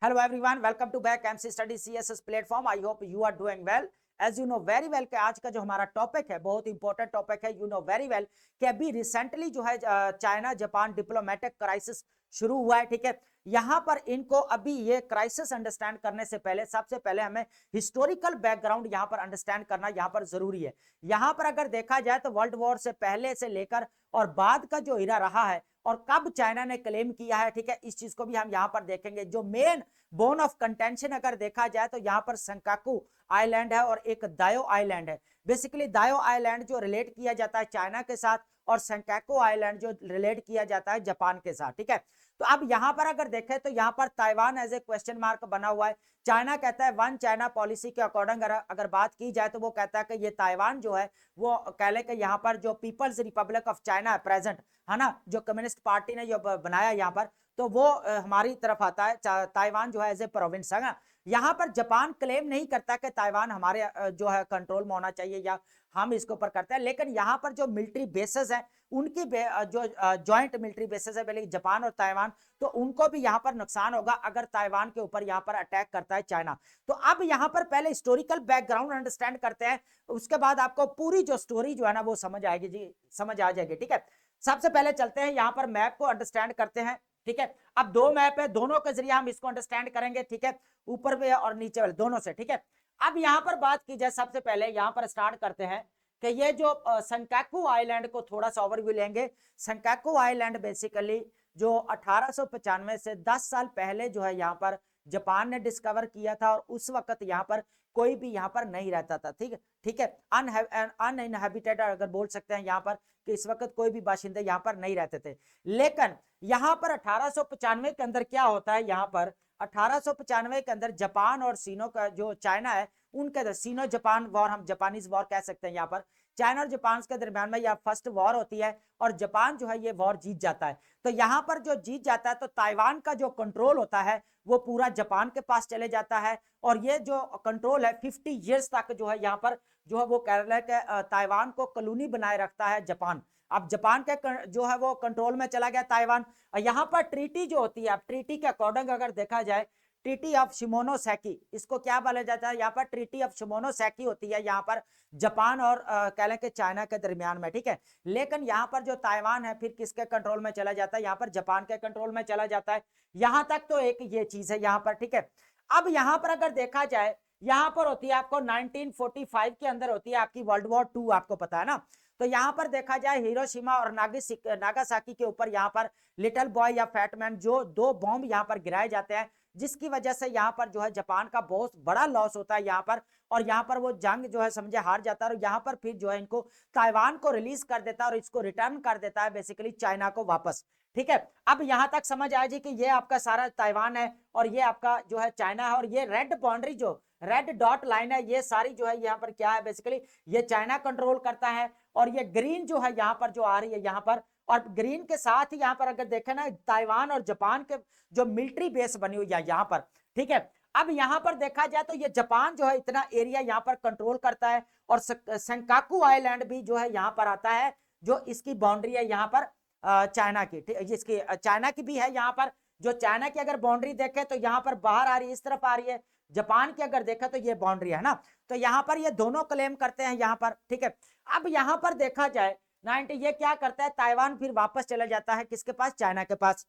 Hello everyone, welcome to back MC Study CSS platform. I hope you are doing well. As you know very well कि आज का जो हमारा topic है बहुत इंपॉर्टेंट टॉपिक है. यू नो वेरी वेल कि अभी रिसेंटली जो है चाइना जापान डिप्लोमेटिक क्राइसिस शुरू हुआ है. ठीक है, यहाँ पर इनको अभी ये क्राइसिस अंडरस्टैंड करने से पहले सबसे पहले हमें हिस्टोरिकल बैकग्राउंड यहाँ पर अंडरस्टैंड करना यहाँ पर जरूरी है. यहाँ पर अगर देखा जाए तो वर्ल्ड वॉर से पहले से लेकर और बाद का जो इरा रहा है और कब चाइना ने क्लेम किया है, ठीक है, इस चीज को भी हम यहाँ पर देखेंगे. जो मेन बोन ऑफ कंटेंशन अगर देखा जाए तो यहाँ पर संकाकू आइलैंड है और एक दायो आइलैंड है. बेसिकली दायो आइलैंड जो रिलेट किया जाता है चाइना के साथ और संकाकू आइलैंड जो रिलेट किया जाता है जापान के साथ. ठीक है, तो अब यहाँ पर अगर देखें तो यहाँ पर Taiwan as a question mark बना हुआ है. चाइना कहता है वन चाइना पॉलिसी के अकॉर्डिंग अगर बात की जाए तो वो कहता है कि ये ताइवान जो है वो कह ले कि यहाँ पर जो पीपल्स रिपब्लिक ऑफ चाइना है प्रेजेंट है ना, जो कम्युनिस्ट पार्टी ने जो बनाया यहाँ पर, तो वो हमारी तरफ आता है. ताइवान जो है एज ए प्रोविंस है ना. यहाँ पर जापान क्लेम नहीं करता कि ताइवान हमारे जो है कंट्रोल में होना चाहिए या हम इसके ऊपर करते हैं. लेकिन यहाँ पर जो मिलिट्री बेसेस है उनकी जो जॉइंट मिलिट्री बेसेस है पहले जापान और ताइवान, तो उनको भी यहाँ पर नुकसान होगा अगर ताइवान के ऊपर यहाँ पर अटैक करता है चाइना. तो अब यहाँ पर पहले हिस्टोरिकल बैकग्राउंड अंडरस्टैंड करते हैं, उसके बाद आपको पूरी जो स्टोरी जो है ना वो समझ आएगी जी, समझ आ जाएगी. ठीक है, सबसे पहले चलते हैं यहाँ पर मैप को अंडरस्टैंड करते हैं. ठीक है, अब दो मैप है, दोनों के जरिए हम इसको अंडरस्टैंड करेंगे. ठीक है, ऊपर भी और नीचे वाले दोनों से. ठीक है, अब यहाँ पर बात की जाए सबसे पहले यहाँ पर स्टार्ट करते हैं कि ये जो संकाकू आइलैंड को थोड़ा सा ओवरव्यू लेंगे. संकाकू आइलैंड बेसिकली जो 1895 से 10 साल पहले जो है यहाँ पर जापान ने डिस्कवर किया था और उस वक्त यहाँ पर कोई भी यहाँ पर नहीं रहता था. ठीक है, ठीक है, अनइनहेबिटेड अगर बोल सकते हैं यहाँ पर कि इस वक्त कोई भी बाशिंदे यहाँ पर नहीं रहते थे. लेकिन यहाँ पर 1895 के अंदर क्या होता है, यहाँ पर 1895 के अंदर जापान और सीनो का जो चाइना है उनके अंदर सीनो जापान वॉर, हम जापानीज वॉर कह सकते हैं. यहाँ पर चाइना और जापान के दरमियान में यह फर्स्ट वॉर होती है और जापान जो है ये वॉर जीत जाता है. तो यहाँ पर जो जीत जाता है तो ताइवान का जो कंट्रोल होता है वो पूरा जापान के पास चले जाता है और ये जो कंट्रोल है 50 ईयर्स तक जो है यहाँ पर जो है वो केरला के ताइवान को कॉलोनी बनाए रखता है जापान. अब जापान के जो है वो कंट्रोल में चला गया ताइवान. यहाँ पर ट्रीटी जो होती है, अब ट्रीटी के अकॉर्डिंग अगर देखा जाए ट्रीटी ऑफ शिमोनोसेकी, इसको क्या बोला जाता है, यहाँ पर ट्रीटी ऑफ शिमोनोसेकी होती है यहाँ पर जापान और कह लें कि चाइना के दरमियान में. ठीक है, लेकिन यहाँ पर जो ताइवान है फिर किसके कंट्रोल में चला जाता है, यहाँ पर जापान के कंट्रोल में चला जाता है. यहाँ तक तो एक ये चीज है यहाँ पर. ठीक है, अब यहाँ पर अगर देखा जाए यहाँ पर होती है आपको 1945 के अंदर होती है आपकी वर्ल्ड वॉर 2, आपको पता है ना. तो यहाँ पर देखा जाए हिरोशिमा और नागासाकी के ऊपर यहाँ पर लिटिल बॉय या फैटमैन जो दो बॉम्ब यहाँ पर गिराए जाते हैं, जिसकी वजह से यहाँ पर जो है जापान का बहुत बड़ा लॉस होता है यहाँ पर. और यहाँ पर वो जंग जो है समझे हार जाता है और यहाँ पर फिर जो है इनको ताइवान को रिलीज कर देता है और इसको रिटर्न कर देता है बेसिकली चाइना को वापस. ठीक है, अब यहाँ तक समझ आए जी कि ये आपका सारा ताइवान है और ये आपका जो है चाइना है और ये रेड बाउंड्री जो रेड डॉट लाइन है ये सारी जो है यहाँ पर क्या है, बेसिकली ये चाइना कंट्रोल करता है. और ये ग्रीन जो है यहाँ पर जो आ रही है यहाँ पर, और ग्रीन के साथ ही यहाँ पर अगर देखें ना ताइवान और जापान के जो मिलिट्री बेस बनी हुई है यहाँ पर. ठीक है, अब यहाँ पर देखा जाए तो ये जापान जो है इतना एरिया यहाँ पर कंट्रोल करता है और संकाकू आइलैंड भी जो है यहाँ पर आता है जो इसकी बाउंड्री है यहाँ पर चाइना की. इसकी चाइना की भी है यहाँ पर. जो चाइना की अगर बाउंड्री देखें तो यहाँ पर बाहर आ रही है, इस तरफ आ रही है. जापान की अगर देखा तो ये बाउंड्री है ना, तो यहाँ पर ये दोनों क्लेम करते हैं यहाँ पर. ठीक है, अब यहाँ पर देखा जाए 90 ये क्या करता है, ताइवान फिर वापस चला जाता है किसके पास, चाइना के पास.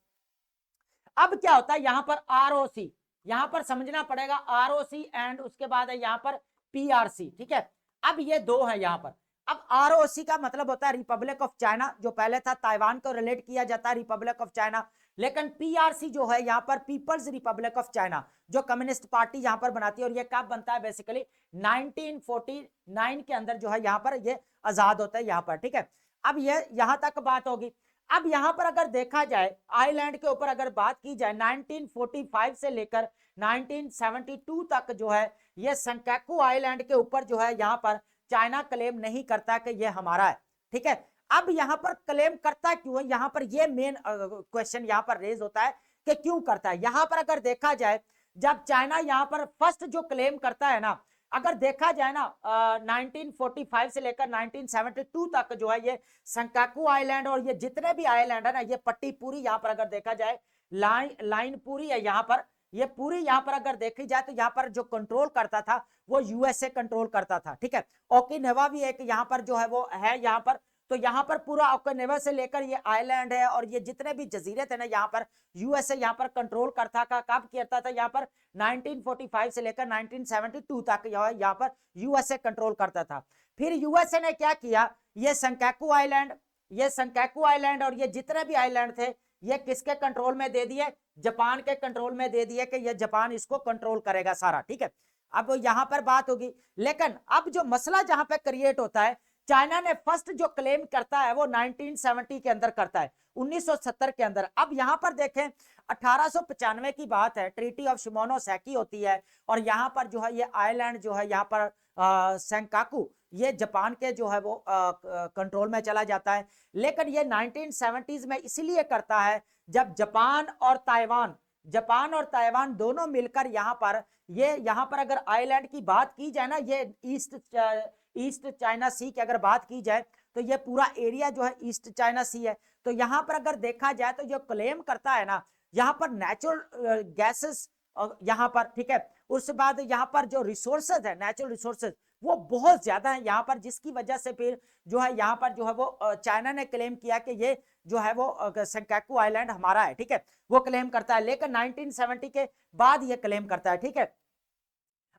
अब क्या होता है यहाँ पर आरओसी, यहाँ पर समझना पड़ेगा आरओसी एंड उसके बाद है यहाँ पर पीआरसी. ठीक है, अब ये दो है यहाँ पर. अब आरओसी का मतलब होता है रिपब्लिक ऑफ चाइना, जो पहले था ताइवान को रिलेट किया जाता है रिपब्लिक ऑफ चाइना. लेकिन पीआरसी जो है यहाँ पर पीपल्स रिपब्लिक ऑफ चाइना जो कम्युनिस्ट पार्टी यहाँ पर बनाती है और ये कब बनता है, बेसिकली 1949 के अंदर जो है यहाँ पर ये आजाद होता है यहाँ पर. ठीक है, अब ये यहाँ तक बात होगी. अब यहाँ पर अगर देखा जाए आइलैंड के ऊपर अगर बात की जाए 1945 से लेकर 1972 तक जो है ये संकाकू आइलैंड के ऊपर जो है यहाँ पर चाइना क्लेम नहीं करता कि ये हमारा है. ठीक है, अब यहाँ पर क्लेम करता क्यों है, यहाँ पर ये मेन क्वेश्चन यहाँ पर रेज होता है कि क्यों करता है. यहाँ पर अगर देखा जाए जब चाइना यहाँ पर फर्स्ट जो क्लेम करता है ना, अगर देखा जाए ना 1945 से लेकर 1972 तक जो है ये संकाकू आइलैंड और ये जितने भी आइलैंड है ना, ये पट्टी पूरी यहाँ पर अगर देखा जाए लाइन पूरी है यहाँ पर ये पूरी यहाँ पर अगर देखी जाए तो यहाँ पर जो कंट्रोल करता था वो यूएसए कंट्रोल करता था, ठीक है। ओकिनावा भी एक यहाँ पर जो है वो है यहाँ पर, तो यहाँ पर पूरा ओकिनावा से लेकर ये आइलैंड है और ये जितने भी जजीरे थे ना यहाँ पर यूएसए यहाँ पर कंट्रोल करता था। कब करता था यहाँ पर 1945 से लेकर 1972 तक यहाँ पर यूएसए कंट्रोल करता था। फिर यूएसए ने क्या किया, ये संकाकू आइलैंड, ये संकाकू आइलैंड और ये जितने भी आइलैंड थे ये किसके कंट्रोल में दे दिए, जापान के कंट्रोल में दे दिए कि ये जापान इसको कंट्रोल करेगा सारा, ठीक है। अब यहां पर बात होगी, लेकिन अब जो मसला जहां पे क्रिएट होता है, चाइना ने फर्स्ट जो क्लेम करता है वो 1970 के अंदर करता है, 1970 के अंदर। अब यहां पर देखें 1895 की बात है, ट्रीटी ऑफ शिमोनोसेकी होती है और यहां पर जो है ये आइलैंड जो है यहाँ पर सेंकाकू ये जापान के जो है वो कंट्रोल में चला जाता है। लेकिन ये 1970s में इसलिए करता है जब जापान और ताइवान दोनों मिलकर यहाँ पर अगर आइलैंड की बात की जाए ना, ये ईस्ट चाइना सी की अगर बात की जाए तो ये पूरा एरिया जो है ईस्ट चाइना सी है। तो यहाँ पर अगर देखा जाए तो जो क्लेम करता है ना, यहाँ पर नेचुरल गैसेस यहाँ पर, ठीक है। उसके बाद यहाँ पर जो रिसोर्सेज है, नेचुरल रिसोर्सेज वो बहुत ज्यादा है यहाँ पर, जिसकी वजह से फिर जो है यहाँ पर जो है वो चाइना ने क्लेम किया कि ये जो है वो सेंकाकू आइलैंड हमारा है, ठीक है, वो क्लेम करता है। लेकिन 1970 के बाद ये क्लेम करता है, ठीक है।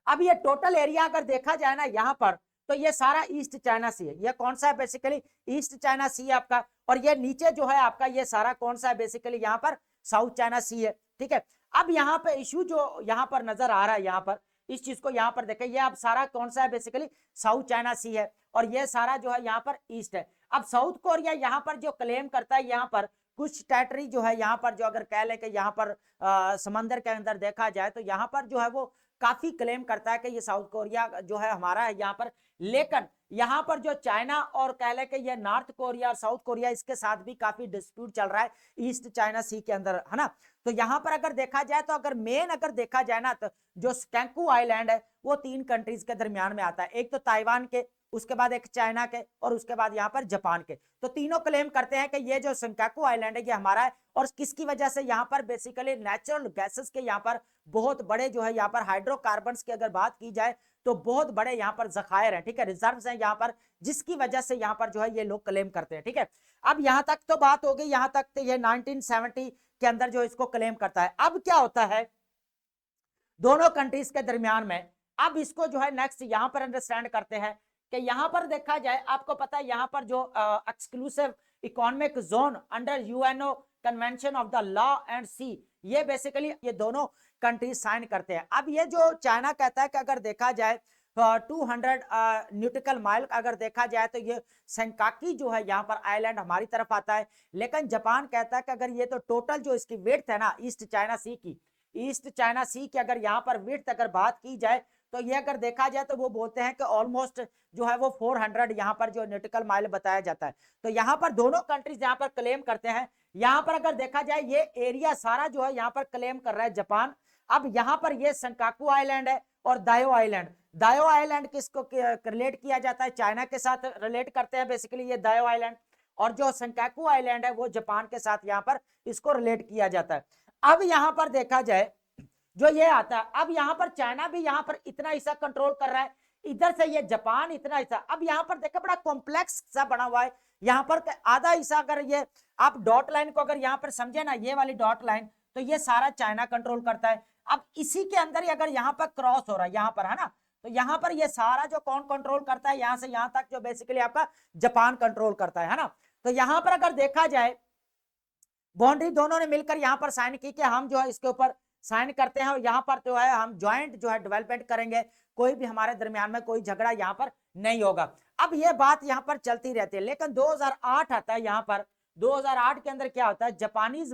अब ये टोटल एरिया अगर देखा जाए ना यहाँ पर, तो ये सारा ईस्ट चाइना सी है। ये कौन सा है, बेसिकली ईस्ट चाइना सी है आपका, और ये नीचे जो है आपका ये सारा कौन सा है, बेसिकली यहाँ पर साउथ चाइना सी है, ठीक है। अब यहाँ पे इशू जो यहाँ पर नजर आ रहा है, यहाँ पर इस चीज को यहाँ पर देखें, ये अब सारा कौन सा है, बेसिकली साउथ चाइना सी है और ये सारा जो है यहाँ पर ईस्ट है। अब साउथ कोरिया यहाँ पर जो क्लेम करता है, यहाँ पर कुछ टेरिटरी जो है यहाँ पर जो अगर कह लें कि यहाँ पर समंदर के अंदर देखा जाए तो यहाँ पर जो है वो काफी क्लेम करता है कि ये साउथ कोरिया जो है हमारा है यहाँ पर। लेकिन यहाँ पर जो चाइना और कह लें कि ये नॉर्थ कोरिया और साउथ कोरिया, इसके साथ भी काफी डिस्प्यूट चल रहा है ईस्ट चाइना सी के अंदर, है ना। तो यहाँ पर अगर देखा जाए तो अगर मेन अगर देखा जाए ना, तो जो स्कैंकू आइलैंड है वो 3 कंट्रीज के दरमियान में आता है, एक तो ताइवान के, उसके बाद एक चाइना के और उसके बाद यहाँ पर जापान के। तो तीनों क्लेम करते हैं कि ये जो संकाकू आइलैंड है ये हमारा है। और किसकी वजह से, यहाँ पर बेसिकली नेचुरल गैसेस के यहाँ पर बहुत बड़े जो है यहाँ पर हाइड्रोकार्बन्स की अगर बात की जाए तो बहुत बड़े यहाँ पर जखायर हैं, ठीक है, रिजर्व्स हैं यहाँ पर, जिसकी वजह से यहाँ पर जो है ये लोग क्लेम करते हैं, ठीक है। अब यहाँ तक तो बात हो गई, यहाँ तक तो ये 1970 के अंदर जो इसको क्लेम करता है। अब क्या होता है दोनों कंट्रीज के दरमियान में, अब इसको जो है नेक्स्ट यहाँ पर अंडरस्टैंड करते हैं कि यहाँ पर देखा जाए, आपको पता है यहाँ पर जो exclusive economic zone under UNO convention of the law and sea, ये बेसिकली ये दोनों कंट्रीज साइन करते हैं। अब ये जो चाइना कहता है कि अगर देखा जाए 200 न्यूटिकल माइल अगर देखा जाए तो ये सेंकाकी जो है यहाँ पर आइलैंड हमारी तरफ आता है। लेकिन जापान कहता है कि अगर ये तो टोटल जो इसकी विड्थ है ना ईस्ट चाइना सी की अगर यहाँ पर विड्थ अगर बात की जाए तो ये अगर देखा जाए तो वो बोलते हैं कि ऑलमोस्ट जो है वो 400 यहाँ पर जो न्यूटिकल माइल बताया जाता है। तो यहाँ पर दोनों कंट्रीज यहाँ पर क्लेम करते हैं। यहाँ पर अगर देखा जाए ये एरिया सारा जो है यहाँ पर क्लेम कर रहा है जापान। अब यहाँ पर ये संकाकू आइलैंड है और दायो आइलैंड किसको रिलेट किया जाता है, चाइना के साथ रिलेट करते हैं बेसिकली ये दायो आइलैंड, और जो संकाकू आइलैंड है वो जापान के साथ यहाँ पर इसको रिलेट किया जाता है। अब यहाँ पर देखा जाए जो ये आता है, अब यहाँ पर चाइना भी यहाँ पर इतना हिस्सा कंट्रोल कर रहा है, इधर से ये जापान इतना हिस्सा। अब यहाँ पर देखा बड़ा कॉम्प्लेक्स सा बना हुआ है, यहाँ पर आधा हिस्सा अगर ये आप डॉट लाइन को अगर यहाँ पर समझे ना, ये वाली डॉट लाइन, तो ये सारा चाइना कंट्रोल करता है। अब इसी के अंदर अगर यहाँ पर क्रॉस हो रहा है यहाँ पर, है ना, तो यहाँ पर ये सारा जो कौन कंट्रोल करता है, यहाँ से यहाँ तक जो बेसिकली आपका जापान कंट्रोल करता है ना। तो यहाँ पर अगर देखा जाए बाउंड्री दोनों ने मिलकर यहाँ पर साइन की कि हम जो है इसके ऊपर साइन करते हैं और यहाँ पर जो है हम ज्वाइंट जो है डेवलपमेंट करेंगे, कोई भी हमारे दरमियान में कोई झगड़ा यहाँ पर नहीं होगा। अब ये बात यहाँ पर चलती रहती है। लेकिन 2008 आता है, यहाँ पर 2008 के अंदर क्या होता है, जापानीज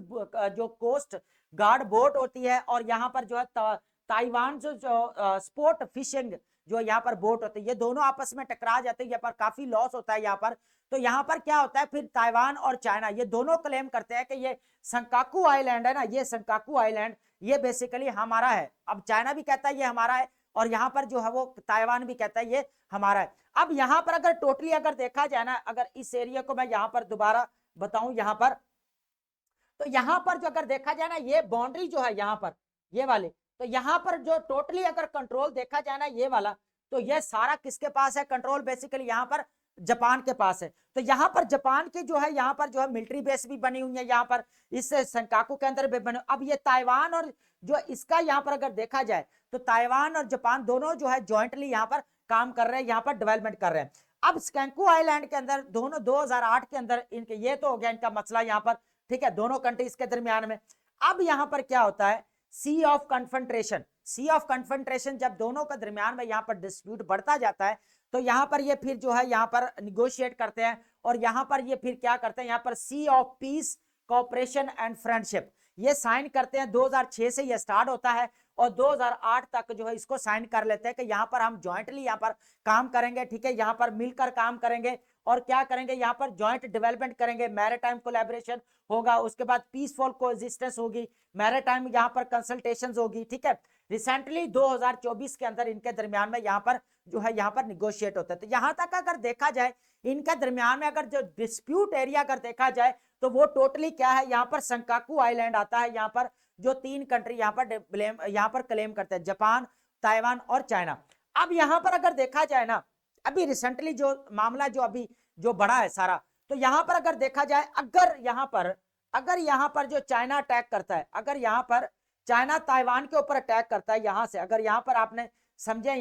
जो कोस्ट गार्ड बोट होती है और यहाँ पर जो है ताइवान जो स्पोर्ट फिशिंग जो यहाँ पर बोट होती है, ये दोनों आपस में टकरा जाते हैं, यहाँ पर काफी लॉस होता है यहाँ पर। तो यहाँ पर क्या होता है, फिर ताइवान और चाइना ये दोनों क्लेम करते हैं कि ये संकाकू आइलैंड है ना, ये संकाकू आइलैंड ये बेसिकली हमारा है। अब चाइना भी कहता है ये हमारा है और यहाँ पर जो है वो ताइवान भी कहता है ये हमारा है। अब यहाँ पर अगर टोटली अगर देखा जाए ना, अगर इस एरिया को मैं यहाँ पर दोबारा बताऊं यहाँ पर, तो यहाँ पर जो अगर देखा जाए ना, ये बाउंड्री जो है यहाँ पर, ये वाले। तो यहाँ पर जो टोटली अगर कंट्रोल देखा जाए ना ये वाला, तो ये सारा किसके पास है कंट्रोल, बेसिकली यहाँ पर जापान के पास है। तो यहाँ पर जापान की जो है यहाँ पर जो है मिलिट्री बेस भी बनी हुई है यहाँ पर इस संकाकू के अंदर भी बने। अब ये ताइवान और जो इसका यहाँ पर अगर देखा जाए तो ताइवान और जापान दोनों जो है ज्वाइंटली यहाँ पर काम कर रहे हैं, यहाँ पर डेवलपमेंट कर रहे हैं। अब स्कैंकू आइलैंड के अंदर दोनों 2008 के अंदर इनके, ये तो हो गया इनका मसला यहाँ पर, ठीक है, दोनों कंट्रीज के दरमियान में। अब यहाँ पर क्या होता है, sea of confrontation. Sea of confrontation जब दोनों के दरमियान में यहाँ पर डिस्प्यूट बढ़ता जाता है तो यहाँ पर ये फिर जो है यहाँ पर निगोशिएट करते हैं और यहाँ पर ये फिर क्या करते हैं, यहाँ पर sea of peace cooperation and friendship ये साइन करते हैं। 2006 से ये स्टार्ट होता है और 2008 तक जो है इसको साइन कर लेते हैं कि यहाँ पर हम ज्वाइंटली यहाँ पर काम करेंगे, ठीक है, यहाँ पर मिलकर काम करेंगे और क्या करेंगे, यहाँ पर ज्वाइंट डेवलपमेंट करेंगे, मैरीटाइम कोलैबोरेशन होगा, उसके बाद पीसफुल कोएग्जिस्टेंस होगी, मैरीटाइम यहाँ पर कंसल्टेशंस होगी, ठीक है। रिसेंटली 2024 के अंदर इनके दरमियान में यहाँ पर जो है यहाँ पर निगोशिएट होता है। तो यहाँ तक अगर देखा जाए इनके दरमियान में अगर जो डिस्प्यूट एरिया अगर देखा जाए तो वो टोटली क्या है, यहाँ पर संकाकू आइलैंड आता है, यहाँ पर जो 3 कंट्री यहाँ पर क्लेम करते हैं, जापान, ताइवान और चाइना। अब यहाँ पर अगर देखा जाए ना, अभी रिसेंटली जो मामला जो अभी जो बड़ा है सारा, तो यहाँ पर अगर देखा जाए अगर यहाँ पर जो चाइना अटैक करता है, अगर यहाँ पर चाइना ताइवान के ऊपर अटैक करता है यहाँ से, अगर यहाँ पर आपने समझे,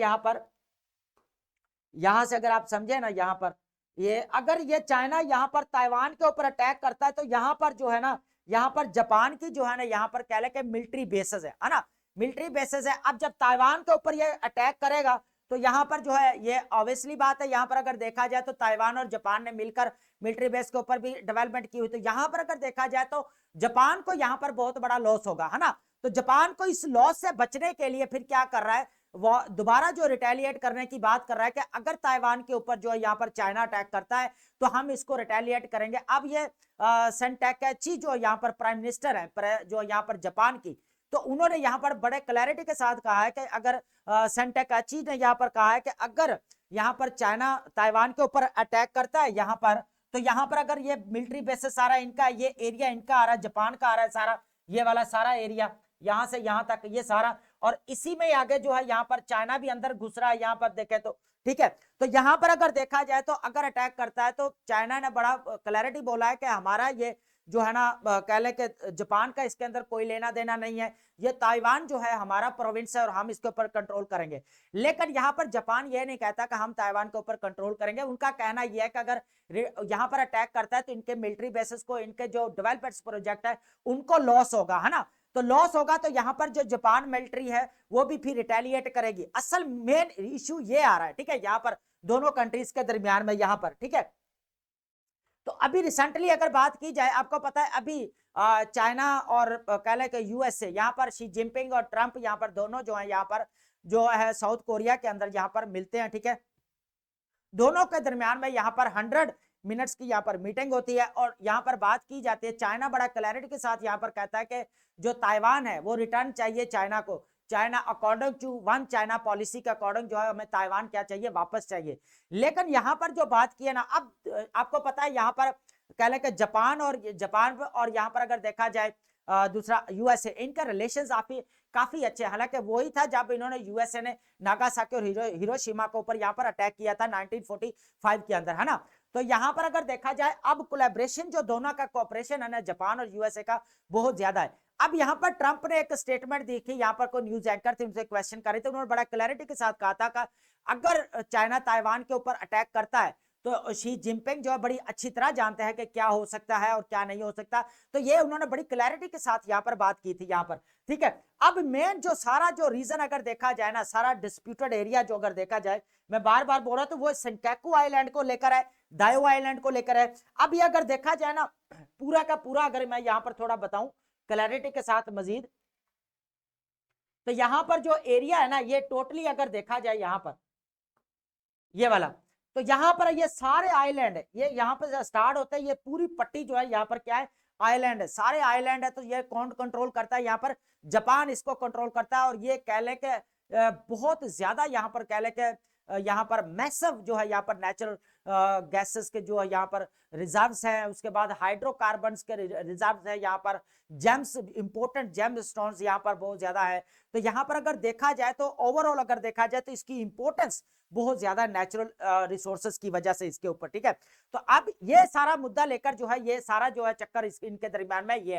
यहाँ से अगर आप समझे ना, यहाँ पर ये अगर ये चाइना यहाँ पर ताइवान के ऊपर अटैक करता है तो यहाँ पर जो है ना, यहाँ पर जापान की जो है ना यहाँ पर कह ले के मिलिट्री बेसेस है ना, मिलिट्री बेसेस है। अब जब ताइवान के ऊपर ये अटैक करेगा तो यहाँ पर जो है ये ऑब्वियसली बात है, यहाँ पर अगर देखा जाए तो ताइवान और जापान ने मिलकर मिलिट्री बेस के ऊपर भी डेवलपमेंट की हुई, तो यहाँ पर अगर देखा जाए तो जापान को यहाँ पर बहुत बड़ा लॉस होगा, है ना। तो जापान को इस लॉस से बचने के लिए फिर क्या कर रहा है, वो दोबारा जो रिटेलिएट करने की बात कर रहा है कि अगर ताइवान के ऊपर जो है यहाँ पर चाइना अटैक करता है तो हम इसको रिटेलिएट करेंगे। अब ये सन टैकेची जो यहाँ पर प्राइम मिनिस्टर है जो यहाँ पर जापान की, तो उन्होंने यहाँ पर बड़े क्लैरिटी के साथ कहा है कि अगर सन टैकेची ने यहाँ पर कहा है कि अगर यहाँ पर चाइना ताइवान के ऊपर अटैक करता है यहाँ पर, तो यहाँ पर अगर ये मिलिट्री बेसिस सारा इनका, ये एरिया इनका आ रहा है, जापान का आ रहा है सारा, ये वाला सारा एरिया यहां से यहां तक ये सारा, और इसी में आगे जो है यहाँ पर चाइना भी अंदर घुस रहा है यहाँ पर देखे तो, ठीक है। तो यहाँ पर अगर देखा जाए तो अगर अटैक करता है तो चाइना ने बड़ा क्लैरिटी बोला है कि हमारा ये जो है ना कह ले कि जापान का इसके अंदर कोई लेना देना नहीं है, ये ताइवान जो है हमारा प्रोविंस है और हम इसके ऊपर कंट्रोल करेंगे। लेकिन यहाँ पर जापान ये नहीं कहता कि हम ताइवान के ऊपर कंट्रोल करेंगे, उनका कहना यह है कि अगर यहाँ पर अटैक करता है तो इनके मिलिट्री बेसिस को, इनके जो डेवलपमेंट प्रोजेक्ट है उनको लॉस होगा, है ना। तो लॉस होगा तो यहाँ पर जो जापान मिलिट्री है वो भी फिर रिटेलिएट करेगी। असल मेन इश्यू ये आ रहा है, ठीक है, यहाँ पर दोनों कंट्रीज के दरमियान में यहाँ पर, ठीक है। तो अभी रिसेंटली अगर बात की जाए, आपको पता है अभी चाइना और कह लें कि यूएसए, यहाँ पर शी जिनपिंग और ट्रंप यहाँ पर दोनों जो है यहाँ पर जो है साउथ कोरिया के अंदर यहाँ पर मिलते हैं, ठीक है। दोनों के दरमियान में यहाँ पर 100 मिनट्स की यहाँ पर मीटिंग होती है और यहाँ पर बात की जाती है। चाइना बड़ा क्लैरिटी के साथ यहाँ पर कहता है कि जो ताइवान है वो रिटर्न चाहिए चाइना को, China according to one China policy के अकॉर्डिंग जो है हमें ताइवान क्या चाहिए, वापस चाहिए। लेकिन यहाँ पर जो बात की है ना, अब आपको पता है यहाँ पर कह लें कि जापान और यहाँ पर अगर देखा जाए दूसरा यूएसए, इनका रिलेशन काफी अच्छे। हालांकि वही था जब इन्होंने यूएसए ने नागासाकी और हिरोशिमा के ऊपर यहाँ पर अटैक किया था 1945 के अंदर, है ना। तो यहाँ पर अगर देखा जाए अब कोलैबोरेशन जो दोनों का कोऑपरेशन है ना जापान और यूएसए का बहुत ज्यादा है। अब यहाँ पर ट्रंप ने एक स्टेटमेंट दी थी, यहाँ पर कोई न्यूज एंकर थे उनसे क्वेश्चन कर रहे थे, उन्होंने बड़ा क्लैरिटी के साथ कहा था कि अगर चाइना ताइवान के ऊपर अटैक करता है तो शी जिनपिंग जो है बड़ी अच्छी तरह जानते हैं कि क्या हो सकता है और क्या नहीं हो सकता। तो ये उन्होंने बड़ी क्लैरिटी के साथ यहाँ पर बात की थी यहाँ पर, ठीक है। अब मेन जो सारा जो रीजन अगर देखा जाए ना, सारा डिस्प्यूटेड एरिया जो अगर देखा जाए, मैं बार बार बोल रहा तो वो सेंकाकू आइलैंड को लेकर है, दायो आइलैंड को लेकर है। अब ये अगर देखा जाए ना पूरा का पूरा, अगर मैं यहाँ पर थोड़ा बताऊं क्लैरिटी के साथ मजीद, तो यहाँ पर जो एरिया है ना ये टोटली अगर देखा जाए यहाँ पर ये वाला, तो यहाँ पर ये सारे आइलैंड है, ये यहाँ पर स्टार्ट होता है, ये पूरी पट्टी जो है यहाँ पर क्या है, आइलैंड है, सारे आइलैंड है। तो ये कौन कंट्रोल करता है, यहाँ पर जापान इसको कंट्रोल करता है। और ये कह ले के बहुत ज्यादा यहाँ पर कह ले के यहाँ पर मैसिव जो है यहाँ पर नेचुरल गैसेस के जो है यहाँ पर रिजर्व्स हैं, उसके बाद हाइड्रोकार्बन्स के रिजर्व्स है, यहाँ पर जेम्स, इंपोर्टेंट जेम स्टोन्स यहाँ पर बहुत ज्यादा है। तो यहाँ पर अगर देखा जाए तो ओवरऑल अगर देखा जाए तो इसकी इंपोर्टेंस बहुत ज्यादा नेचुरल रिसोर्सेज की वजह से इसके ऊपर, ठीक है। तो अब ये सारा मुद्दा लेकर जो है, ये सारा जो है चक्कर इनके दरमियान में ये है।